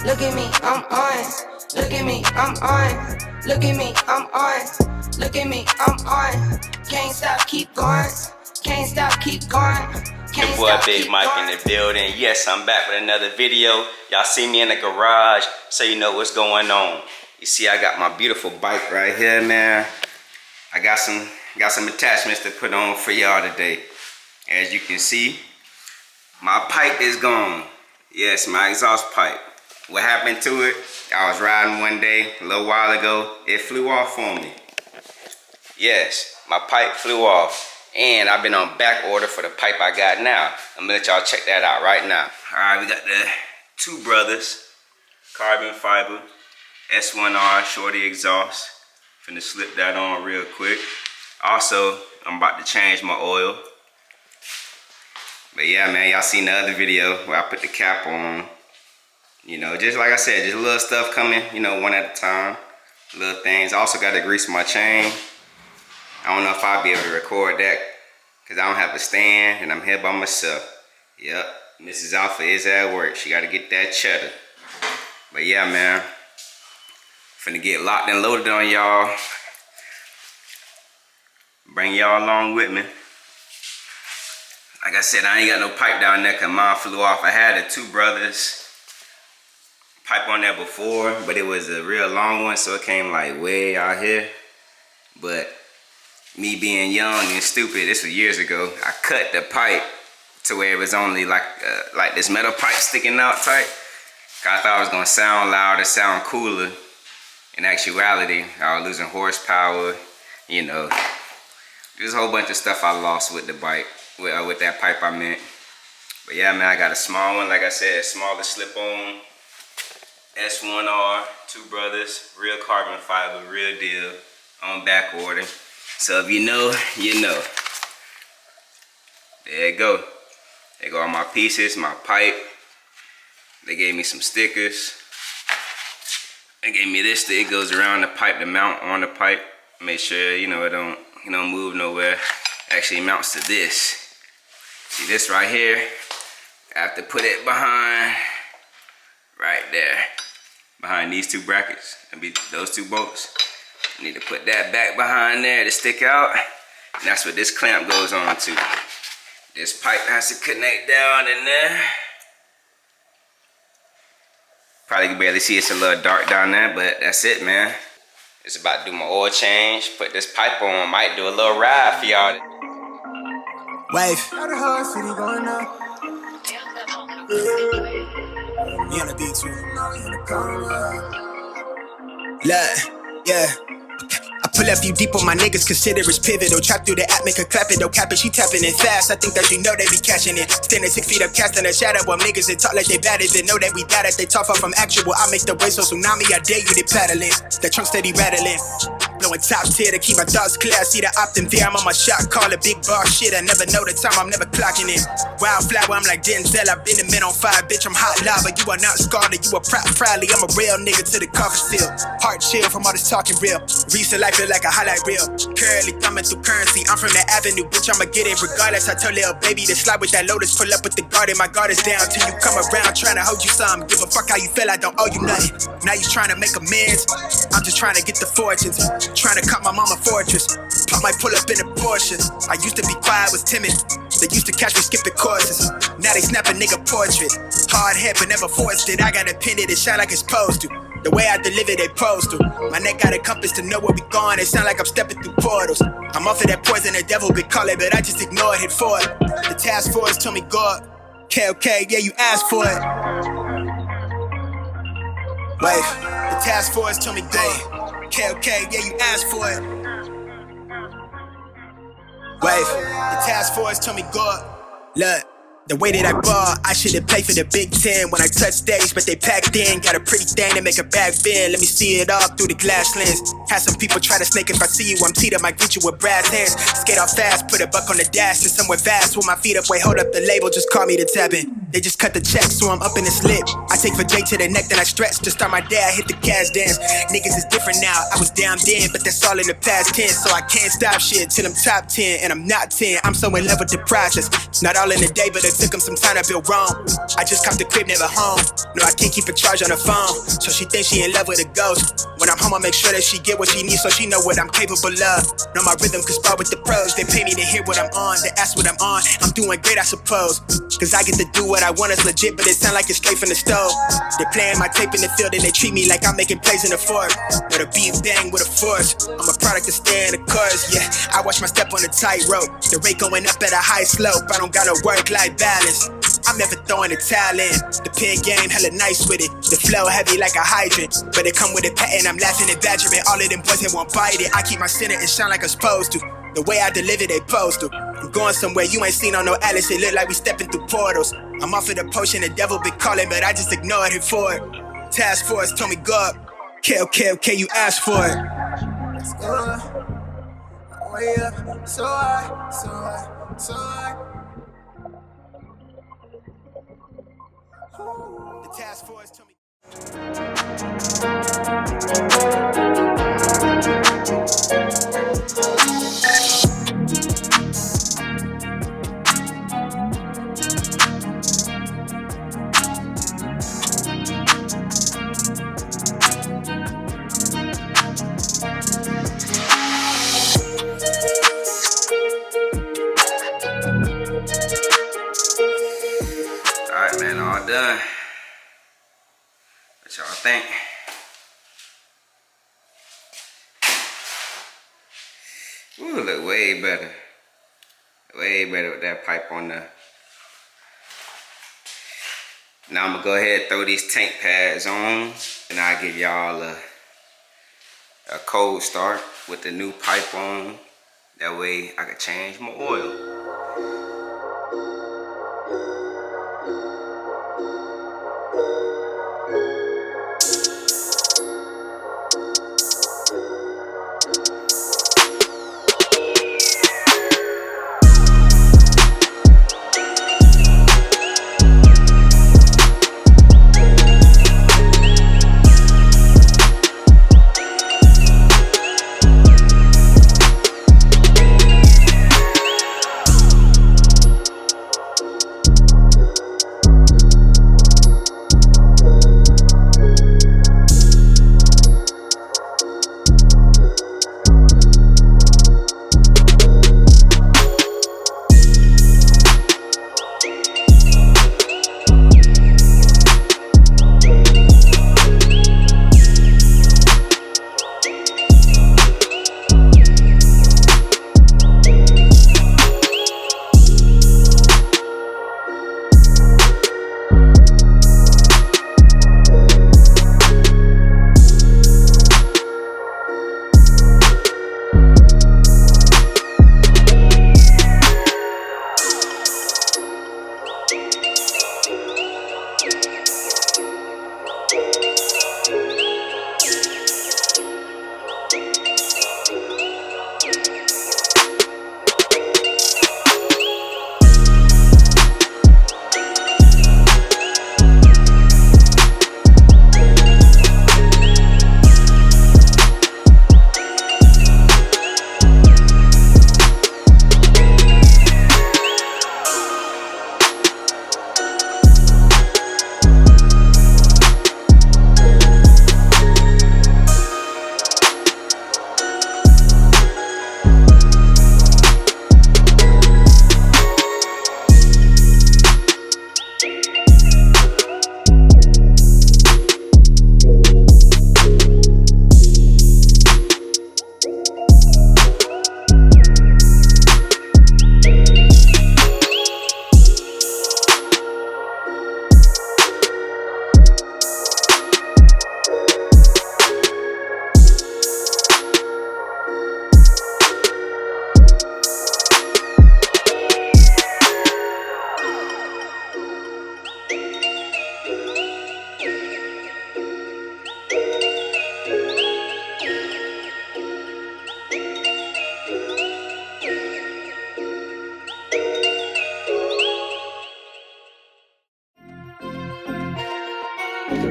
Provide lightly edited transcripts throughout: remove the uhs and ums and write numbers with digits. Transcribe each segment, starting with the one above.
Look at me, I'm on. Look at me, I'm on. Look at me, I'm on. Look at me, I'm on. Can't stop, keep going. Can't stop, keep going. Your boy Big Mike in the building. Yes, I'm back with another video. Y'all see me in the garage, so you know what's going on. You see, I got my beautiful bike right here, man. I got some attachments to put on for y'all today. As you can see, my pipe is gone. Yes, my exhaust pipe. What happened to it? I was riding one day a little while ago. It flew off on me. Yes, my pipe flew off. And I've been on back order for the pipe I got now. I'm gonna let y'all check that out right now. All right, we got the Two Brothers carbon fiber S1R shorty exhaust. Finna slip that on real quick. Also, I'm about to change my oil. But yeah, man, y'all seen the other video where I put the cap on. You know, just like I said, just little stuff coming, you know, one at a time. Little things. I also got to grease my chain. I don't know if I'll be able to record that because I don't have a stand and I'm here by myself. Yep, Mrs. Alpha is at work. She got to get that cheddar. But yeah, man, finna get locked and loaded on y'all. Bring y'all along with me. Like I said, I ain't got no pipe down there because mine flew off. I had the Two Brothers pipe on there before, but it was a real long one, so it came like way out here. But me being young and stupid, this was years ago, I cut the pipe to where it was only like this metal pipe sticking out tight. I thought it was gonna sound louder, sound cooler. In actuality, I was losing horsepower, you know. There's a whole bunch of stuff I lost with the bike, with that pipe I meant. But yeah, man, I got a small one, like I said, smaller slip-on S1R, Two Brothers, real carbon fiber, real deal, on back order. So if you know, you know. There you go. There go all my pieces, my pipe. They gave me some stickers. They gave me this that goes around the pipe, the mount on the pipe. Make sure, you know, it don't move nowhere. Actually mounts to this. See this right here? I have to put it behind, right there. Behind these two brackets. It'll be those two bolts. I need to put that back behind there to stick out. And that's what this clamp goes on to. This pipe has to connect down in there. Probably can barely see, it's a little dark down there, but that's it, man. It's about to do my oil change, put this pipe on, might do a little ride for y'all. Wave. You on the beat too. Look, yeah. I pull up you deep on my niggas, consider it's pivotal. Trap through the app, make her clap it, don't cap it, she tapping it fast. I think that you know they be catching it. Standing 6 feet up, casting a shadow of niggas that talk like they bad it. They know that we got it, they talk far from actual. I make the way so tsunami, I dare you to paddling. The trunk steady rattling. Blowing top tier to keep my thoughts clear. I see the optim there, I'm on my shot, call it big bar shit. I never know the time, I'm never clocking in. Wildflower, I'm like Denzel, I've been the men on fire, bitch, I'm hot lava. You are not scarred, you are proudly, I'm a real nigga to the coffin still. Heart chill from all this talking real. Recent life feel like a highlight reel. Curly thumbing through currency, I'm from the avenue, bitch, I'ma get it regardless. I told little baby to slide with that Lotus, pull up with the garden. My guard is down till you come around, trying to hold you some. Give a fuck how you feel, I don't owe you nothing. Now you trying to make amends, I'm just trying to get the fortunes. Trying to cut my mama fortress. Pop might pull up in a Porsche. I used to be quiet, was timid. They used to catch me skipping courses. Now they snap a nigga portrait. Hard head but never forced it. I got a pin it, it shine like it's supposed to. The way I deliver, they posed to. My neck got a compass to know where we going. It sound like I'm stepping through portals. I'm off of that poison, the devil been calling, but I just ignored, hit for it. The task force told me God. Okay, yeah, you asked for it. Wait, the task force told me God. Okay, yeah, you asked for it. Wave, the task force told me God. Look, the way that I ball, I should've played for the Big Ten when I touched stage, but they packed in. Got a pretty thing to make a back bend. Let me see it all through the glass lens. Had some people try to snake if I see you, I'm teed up, might get you with brass hands. Skate off fast, put a buck on the dash to somewhere vast. With my feet up, wait, hold up the label, just call me the tapping. They just cut the check, so I'm up in the slip. I take for J to the neck, then I stretch to start my day. I hit the cash dance. Niggas is different now, I was down then, but that's all in the past tense. So I can't stop shit till I'm top 10, and I'm not 10. I'm so in love with the process. Not all in a day, but a took him some time to build Rome. I just copped the crib, never home. No, I can't keep a charge on the phone. So she thinks she in love with a ghost. When I'm home, I make sure that she get what she needs so she know what I'm capable of. Know my rhythm can spar with the pros. They pay me to hear what I'm on, they ask what I'm on. I'm doing great, I suppose. Cause I get to do what I want, it's legit, but it sound like it's straight from the stove. They playing my tape in the field and they treat me like I'm making plays in the fort. With a beat bang with a force. I'm a product of staying the course, yeah. I watch my step on the tightrope. The rate going up at a high slope. I don't got no work-life balance. I'm never throwing the towel in. The pen game hella nice with it. The flow heavy like a hydrant. But it come with a patent, I'm laughing and badgering. All of them boys, they won't bite it. I keep my center and shine like I'm supposed to. The way I deliver, they post to. I'm going somewhere you ain't seen on no Alice. It look like we stepping through portals. I'm off of the potion, the devil been calling, but I just ignored him for it. Task force told me go up. Okay, you asked for it. Let's go. Way up, so high, so high, so high. The task force told me. Alright, man, all done. What y'all think? Ooh, look way better. Way better with that pipe on there. Now I'm gonna go ahead and throw these tank pads on, and I'll give y'all a cold start with the new pipe on. That way I can change my oil.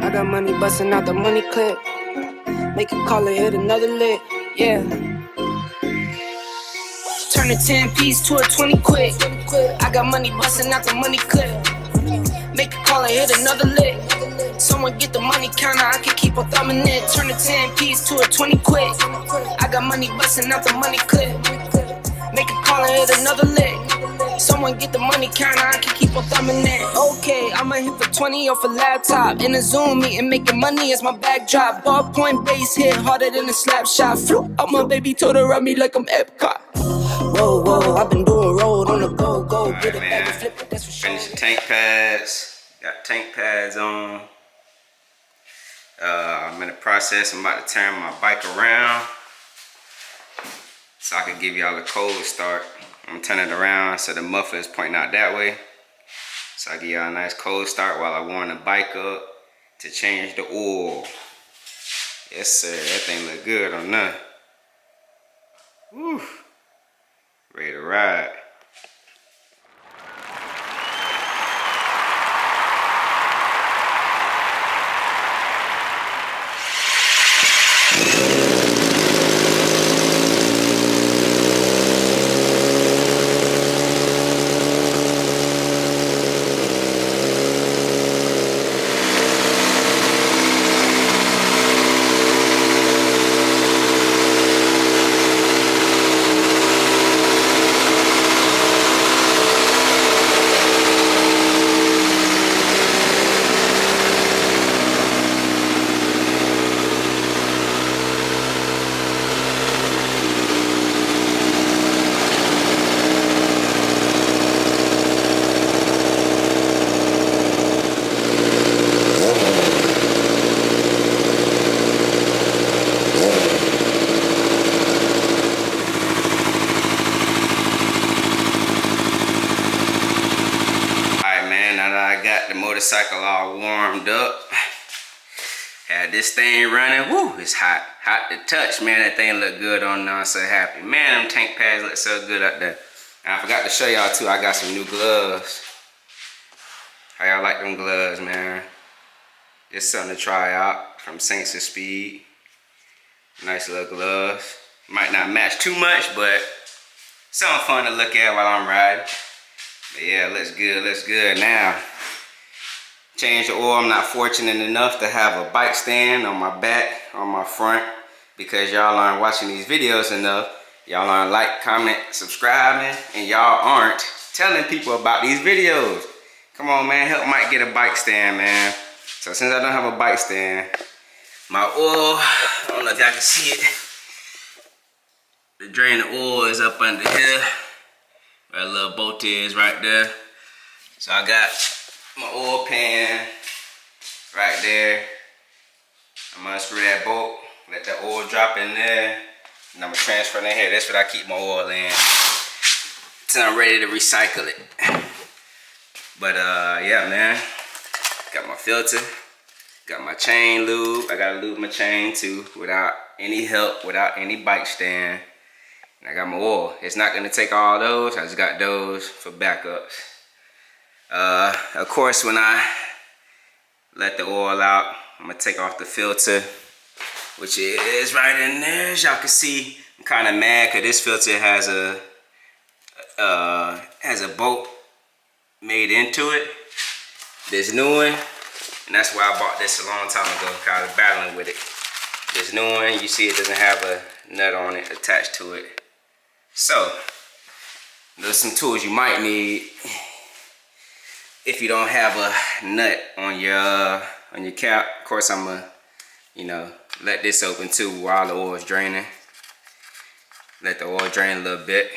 I got money busting out the money clip. Make a call and hit another lick, yeah. turn a 10 piece to a 20 quick. I got money busting out the money clip. Make a call and hit another lick. Someone get the money counter, I can keep on thumbing it. Turn a 10 piece to a 20 quick. I got money busting out the money clip. Make a call and hit another lick. Someone get the money counter, I can keep on thumbing it. Okay, I'ma hit for 20 off a laptop. In a Zoom meeting, making money as my backdrop. Ballpoint base hit harder than a slap shot. Flew out my baby, told her run me like I'm Epcot. Whoa, whoa, I've been doing road on the go, go. Get it back and flip it, that's for sure. Finish the tank pads. Got tank pads on. I'm in the process. I'm about to turn my bike around so I can give y'all a cold start. I'm gonna turn it around so the muffler is pointing out that way. So I give y'all a nice cold start while I warm the bike up to change the oil. Yes sir, that thing look good on that. Woo. Ready to ride. Motorcycle all warmed up. Had this thing running. Woo, it's hot. Hot to touch, man. That thing look good on there. I'm so happy. Man, them tank pads look so good up there. And I forgot to show y'all too, I got some new gloves. How y'all like them gloves, man? Just something to try out from Saints of Speed. Nice little gloves. Might not match too much, but something fun to look at while I'm riding. But yeah, looks good now. Change the oil. I'm not fortunate enough to have a bike stand on my back, on my front, because y'all aren't watching these videos enough. Y'all aren't like, comment, subscribing, and y'all aren't telling people about these videos. Come on, man, help Mike get a bike stand, man. So since I don't have a bike stand, my oil, I don't know if y'all can see it. The drain of oil is up under here. Where a little bolt is right there. So I got my oil pan right there. I'm gonna unscrew that bolt, let the oil drop in there, and I'm gonna transfer it in here. That's what I keep my oil in till I'm ready to recycle it. But yeah, man, got my filter, got my chain lube. I gotta lube my chain too without any help, without any bike stand. And I got my oil. It's not gonna take all those. I just got those for backups. Of course, when I let the oil out, I'm gonna take off the filter, which is right in there. As y'all can see, I'm kind of mad because this filter has a bolt made into it. This new one, and that's why I bought this a long time ago. I was battling with it. This new one, you see, it doesn't have a nut on it attached to it. So, there's some tools you might need if you don't have a nut on your cap. Of course, I'm gonna, let this open too while the oil is draining. Let the oil drain a little bit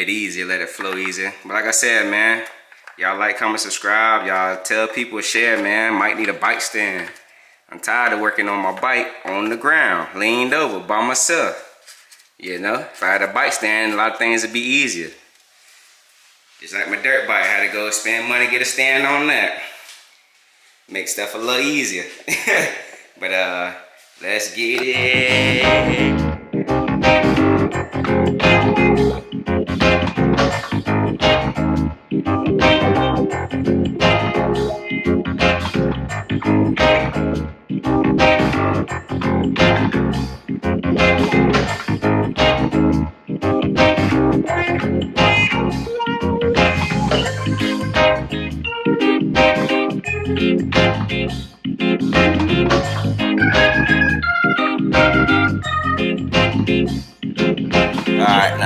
easier, let it flow easier. But like I said, man, y'all like, comment, subscribe. Y'all tell people, share, man. Might need a bike stand. I'm tired of working on my bike on the ground, leaned over by myself. If I had a bike stand, a lot of things would be easier. Just like my dirt bike, I had to go spend money, get a stand on that. Make stuff a little easier. But let's get it.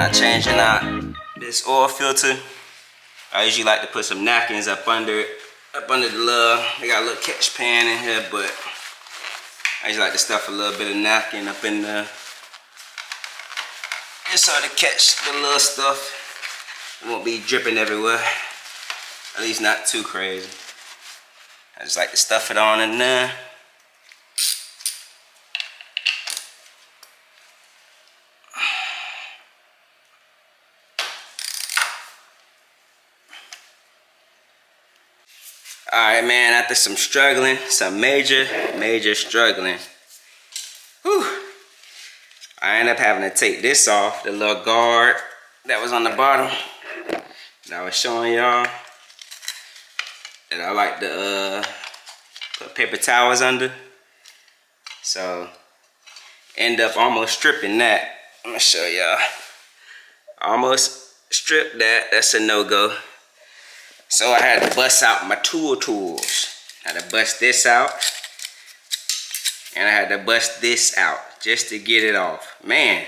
Now changing out this oil filter. I usually like to put some napkins up under it, up under the lug. They got a little catch pan in here, but I usually like to stuff a little bit of napkin up in there, just so to catch the little stuff. It won't be dripping everywhere. At least not too crazy. I just like to stuff it on in there. Alright, man, after some struggling, some major struggling, whew, I ended up having to take this off, the little guard that was on the bottom that I was showing y'all, that I like to put paper towels under. So, end up almost stripping that. I'm gonna show y'all. Almost stripped that. That's a no-go. So I had to bust out my tools. I had to bust this out. And I had to bust this out just to get it off. Man,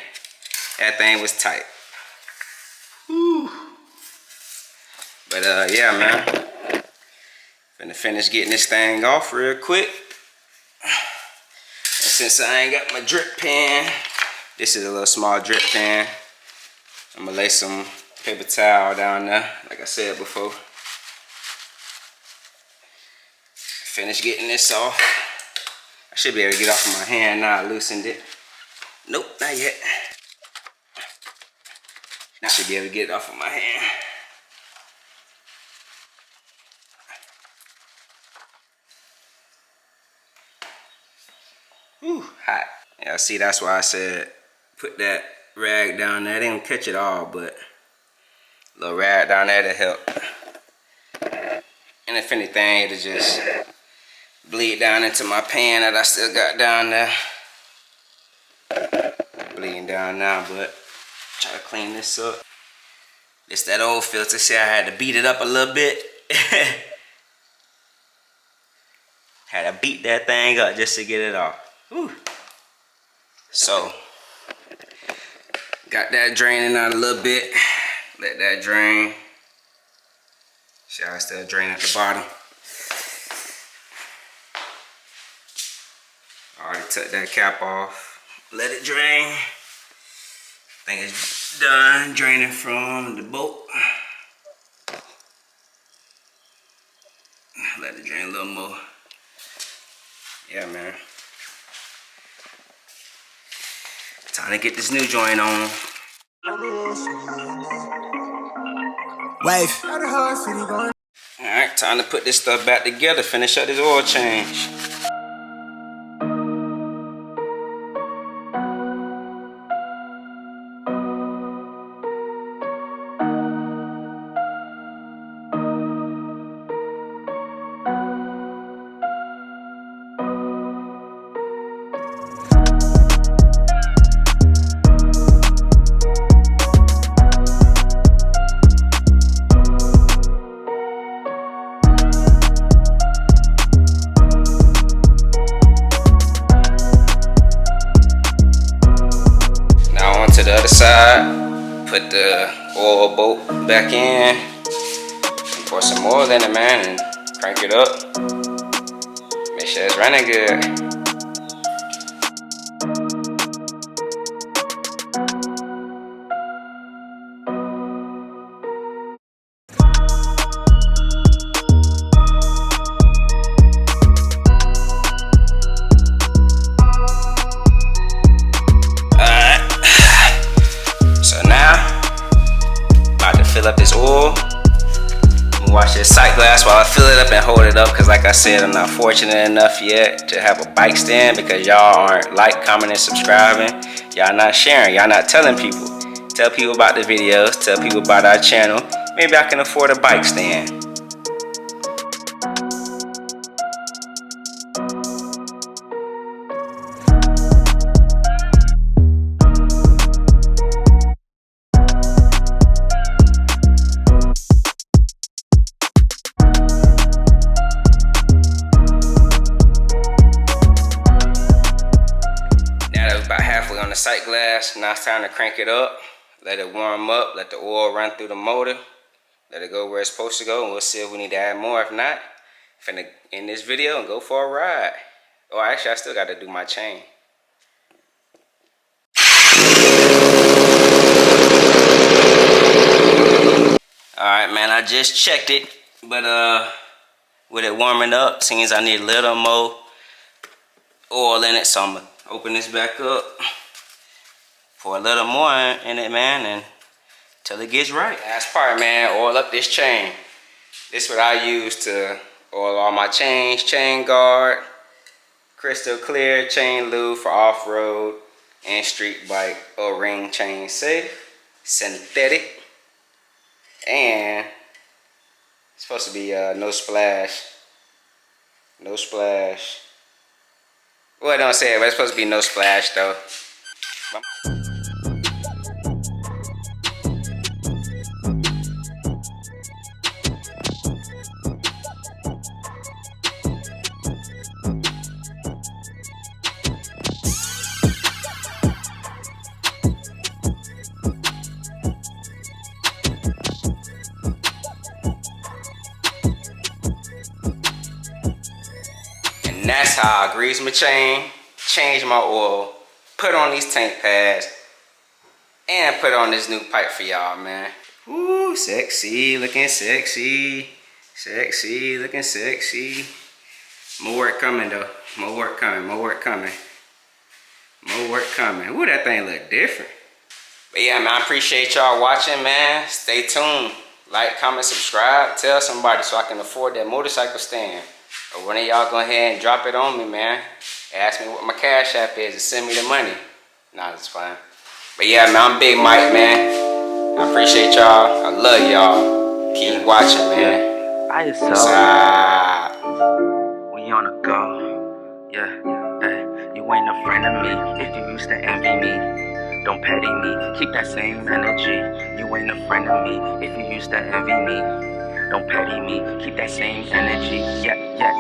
that thing was tight. Whew. But yeah, man. Finna finish getting this thing off real quick. And since I ain't got my drip pan, this is a little small drip pan. I'm gonna lay some paper towel down there, like I said before. Finish getting this off. I should be able to get off of my hand now. I loosened it. Nope, not yet. I should be able to get it off of my hand. Whew, hot. Yeah, see, that's why I said put that rag down there. They didn't catch it all, but a little rag down there to help. And if anything, it'll just bleed down into my pan that I still got down there. Bleeding down now, but try to clean this up. It's that old filter. See, I had to beat it up a little bit. Had to beat that thing up just to get it off. Whew. So, got that draining out a little bit. Let that drain. See how it's still draining at the bottom. Already took that cap off. Let it drain. I think it's done draining from the bolt. Let it drain a little more. Yeah, man. Time to get this new joint on. Wave. Alright, time to put this stuff back together. Finish up this oil change. To the other side, put the oil bolt back in, pour some oil in it, man, and crank it up. Make sure it's running good. Fill up this oil. I'm gonna wash this sight glass while I fill it up and hold it up, because like I said, I'm not fortunate enough yet to have a bike stand, because y'all aren't like, commenting, subscribing. Y'all not sharing, y'all not telling people. Tell people about the videos, tell people about our channel. Maybe I can afford a bike stand. Sight glass. Now it's time to crank it up. let it warm up, let the oil run through the motor, let it go where it's supposed to go, and we'll see if we need to add more. If not, finna end this video and go for a ride. Oh, actually, I still got to do my chain. Alright, man, I just checked it, but with it warming up, seems I need a little more oil in it, so I'm gonna open this back up, pour a little more in it, man, and till it gets right. Last part, man, oil up this chain. This is what I use to oil all my chains: chain guard, crystal clear chain lube for off-road and street bike, O-ring chain safe, synthetic, and it's supposed to be no splash. No splash. Well, it don't say it, but it's supposed to be no splash though. And that's how I grease my chain, change my oil, put on these tank pads, and put on this new pipe for y'all, man. Ooh, sexy, looking sexy. Sexy, looking sexy. More work coming though. More work coming, more work coming. More work coming. Ooh, that thing look different. But yeah, man, I appreciate y'all watching, man. Stay tuned. Like, comment, subscribe. Tell somebody so I can afford that motorcycle stand. Or one of y'all go ahead and drop it on me, man. Ask me what my cash app is and send me the money. Nah, it's fine. But yeah, man, I'm Big Mike, man. I appreciate y'all. I love y'all. Keep watching, man. I just What's up? we on a go. Yeah, hey, you ain't a friend of me if you used to envy me. Don't petty me, keep that same energy. You ain't a friend of me if you used to envy me. Don't petty me, keep that same energy. Yeah, yeah.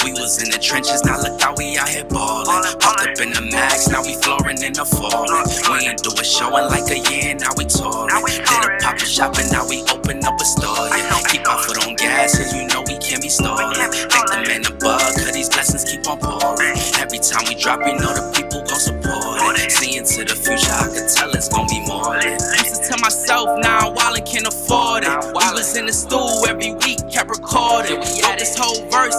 We was in the trenches, now look how we out here ballin'. Popped up in the max, now we flooring in the falling. We ain't do a show in like a year, now we touring. Did a pop-up shop and now we open up a store. Yeah. Keep our foot on gas, cause you know we can't be stalling. Thank the man above, cause these blessings keep on pouring. Every time we drop, you know the people gon' support it. See into the future, I could tell it's gon' be more lit. Used to tell myself, now I'm wildin', can't afford it. We was in the stool every week, kept recording. Wrote this whole verse